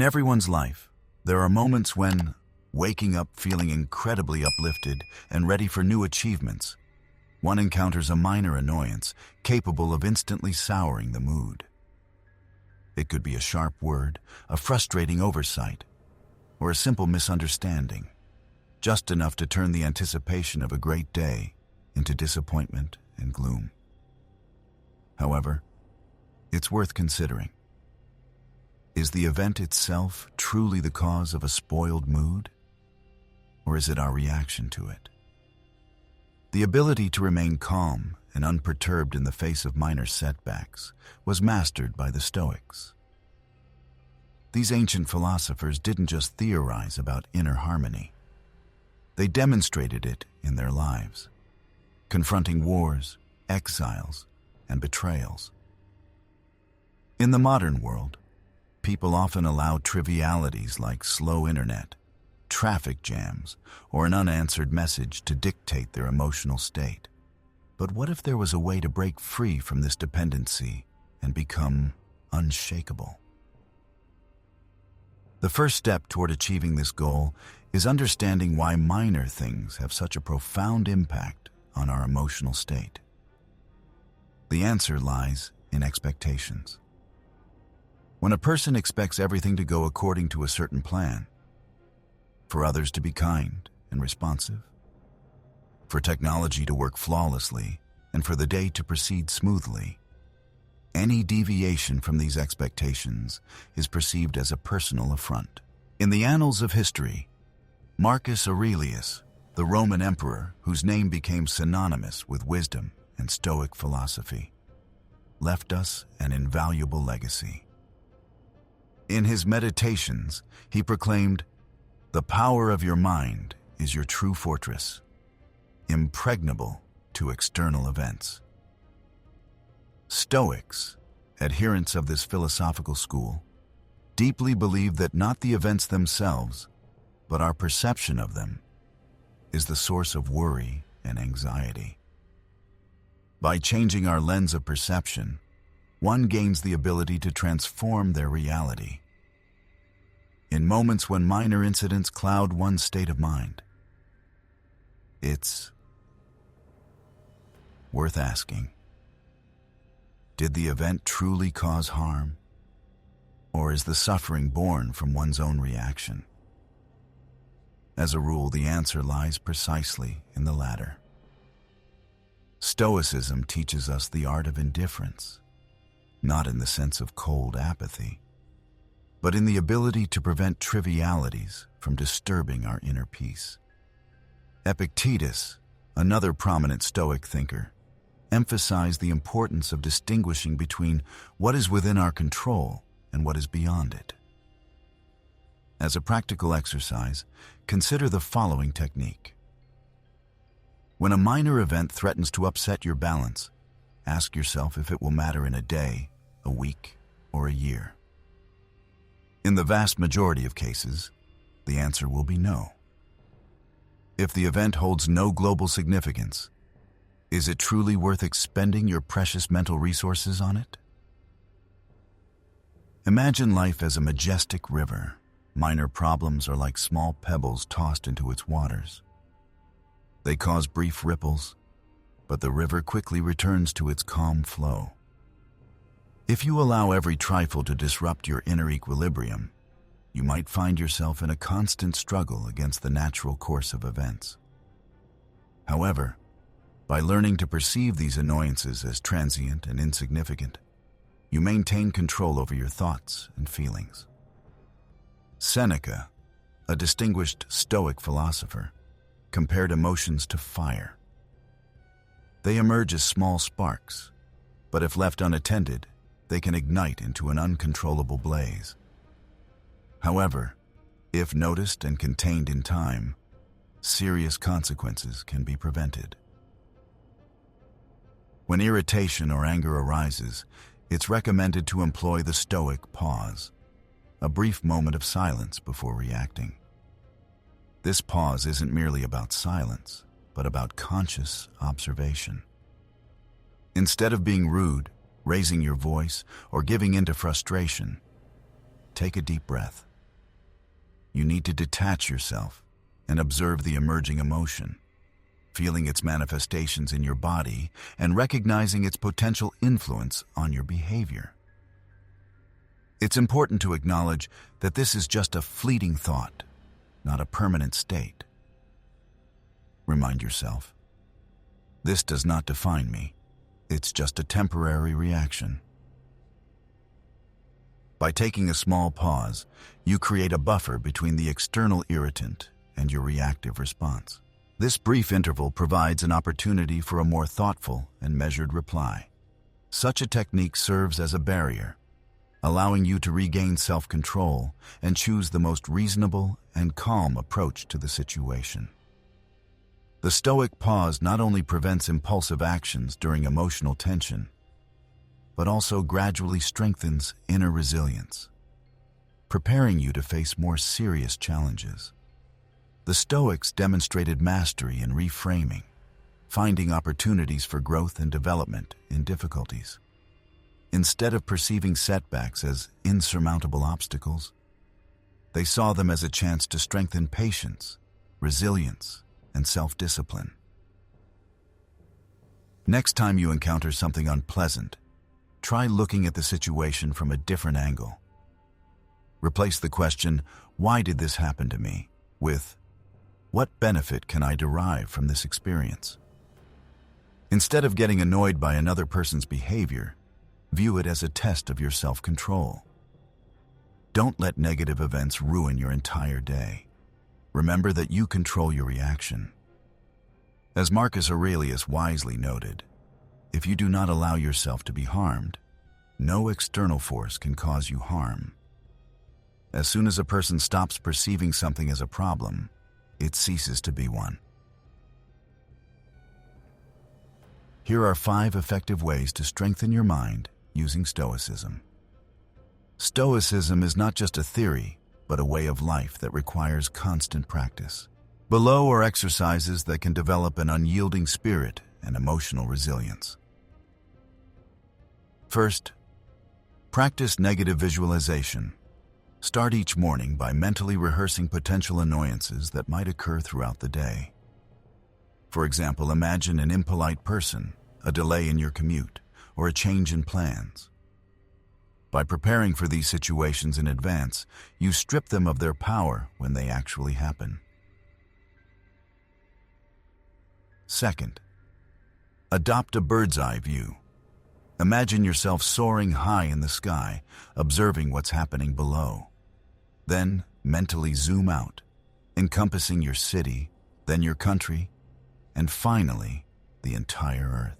In everyone's life, there are moments when, waking up feeling incredibly uplifted and ready for new achievements, one encounters a minor annoyance capable of instantly souring the mood. It could be a sharp word, a frustrating oversight, or a simple misunderstanding, just enough to turn the anticipation of a great day into disappointment and gloom. However, it's worth considering. Is the event itself truly the cause of a spoiled mood? Or is it our reaction to it? The ability to remain calm and unperturbed in the face of minor setbacks was mastered by the Stoics. These ancient philosophers didn't just theorize about inner harmony. They demonstrated it in their lives, confronting wars, exiles, and betrayals. In the modern world, people often allow trivialities like slow internet, traffic jams, or an unanswered message to dictate their emotional state. But what if there was a way to break free from this dependency and become unshakable? The first step toward achieving this goal is understanding why minor things have such a profound impact on our emotional state. The answer lies in expectations. When a person expects everything to go according to a certain plan, for others to be kind and responsive, for technology to work flawlessly, and for the day to proceed smoothly, any deviation from these expectations is perceived as a personal affront. In the annals of history, Marcus Aurelius, the Roman emperor whose name became synonymous with wisdom and Stoic philosophy, left us an invaluable legacy. In his meditations, he proclaimed, "The power of your mind is your true fortress, impregnable to external events." Stoics, adherents of this philosophical school, deeply believe that not the events themselves, but our perception of them, is the source of worry and anxiety. By changing our lens of perception, one gains the ability to transform their reality. In moments when minor incidents cloud one's state of mind, it's worth asking, did the event truly cause harm? Or is the suffering born from one's own reaction? As a rule, the answer lies precisely in the latter. Stoicism teaches us the art of indifference, not in the sense of cold apathy, but in the ability to prevent trivialities from disturbing our inner peace. Epictetus, another prominent Stoic thinker, emphasized the importance of distinguishing between what is within our control and what is beyond it. As a practical exercise, consider the following technique. When a minor event threatens to upset your balance, ask yourself if it will matter in a day, a week, or a year. In the vast majority of cases, the answer will be no. If the event holds no global significance, is it truly worth expending your precious mental resources on it? Imagine life as a majestic river. Minor problems are like small pebbles tossed into its waters. They cause brief ripples, but the river quickly returns to its calm flow. If you allow every trifle to disrupt your inner equilibrium, you might find yourself in a constant struggle against the natural course of events. However, by learning to perceive these annoyances as transient and insignificant, you maintain control over your thoughts and feelings. Seneca, a distinguished Stoic philosopher, compared emotions to fire. They emerge as small sparks, but if left unattended, they can ignite into an uncontrollable blaze. However, if noticed and contained in time, serious consequences can be prevented. When irritation or anger arises, it's recommended to employ the Stoic pause, a brief moment of silence before reacting. This pause isn't merely about silence, but about conscious observation. Instead of being rude, raising your voice, or giving in to frustration, take a deep breath. You need to detach yourself and observe the emerging emotion, feeling its manifestations in your body and recognizing its potential influence on your behavior. It's important to acknowledge that this is just a fleeting thought, not a permanent state. Remind yourself, this does not define me. It's just a temporary reaction. By taking a small pause, you create a buffer between the external irritant and your reactive response. This brief interval provides an opportunity for a more thoughtful and measured reply. Such a technique serves as a barrier, allowing you to regain self-control and choose the most reasonable and calm approach to the situation. The Stoic pause not only prevents impulsive actions during emotional tension, but also gradually strengthens inner resilience, preparing you to face more serious challenges. The Stoics demonstrated mastery in reframing, finding opportunities for growth and development in difficulties. Instead of perceiving setbacks as insurmountable obstacles, they saw them as a chance to strengthen patience, resilience, and self-discipline. Next time you encounter something unpleasant, try looking at the situation from a different angle. Replace the question, "Why did this happen to me?" with, "What benefit can I derive from this experience?" Instead of getting annoyed by another person's behavior, view it as a test of your self-control. Don't let negative events ruin your entire day. Remember that you control your reaction. As Marcus Aurelius wisely noted, if you do not allow yourself to be harmed, no external force can cause you harm. As soon as a person stops perceiving something as a problem, it ceases to be one. Here are 5 effective ways to strengthen your mind using Stoicism. Stoicism is not just a theory, but a way of life that requires constant practice. Below are exercises that can develop an unyielding spirit and emotional resilience. First, practice negative visualization. Start each morning by mentally rehearsing potential annoyances that might occur throughout the day. For example, imagine an impolite person, a delay in your commute, or a change in plans. By preparing for these situations in advance, you strip them of their power when they actually happen. Second, adopt a bird's-eye view. Imagine yourself soaring high in the sky, observing what's happening below. Then, mentally zoom out, encompassing your city, then your country, and finally, the entire Earth.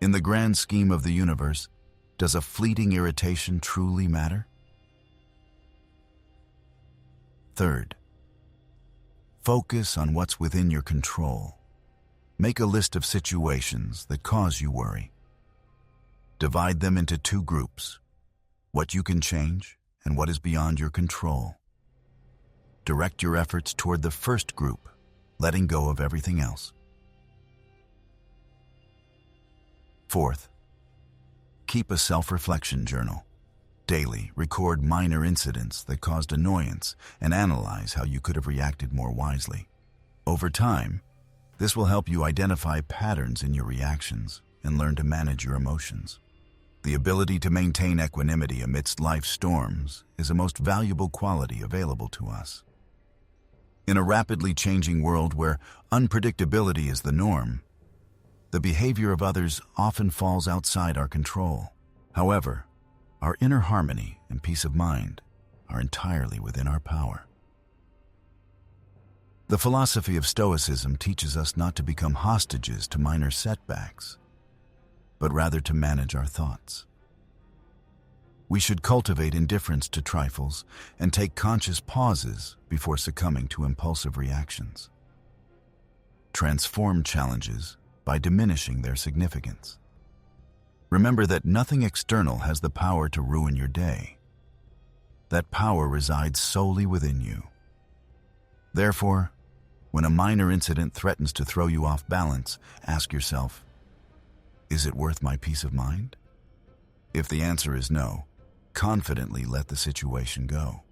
In the grand scheme of the universe, does a fleeting irritation truly matter? Third, focus on what's within your control. Make a list of situations that cause you worry. Divide them into 2 groups, what you can change and what is beyond your control. Direct your efforts toward the first group, letting go of everything else. Fourth, keep a self-reflection journal. Daily, record minor incidents that caused annoyance and analyze how you could have reacted more wisely. Over time, this will help you identify patterns in your reactions and learn to manage your emotions. The ability to maintain equanimity amidst life's storms is a most valuable quality available to us. In a rapidly changing world where unpredictability is the norm, the behavior of others often falls outside our control. However, our inner harmony and peace of mind are entirely within our power. The philosophy of Stoicism teaches us not to become hostages to minor setbacks, but rather to manage our thoughts. We should cultivate indifference to trifles and take conscious pauses before succumbing to impulsive reactions. Transform challenges by diminishing their significance. Remember that nothing external has the power to ruin your day. That power resides solely within you. Therefore, when a minor incident threatens to throw you off balance, ask yourself, is it worth my peace of mind? If the answer is no, confidently let the situation go.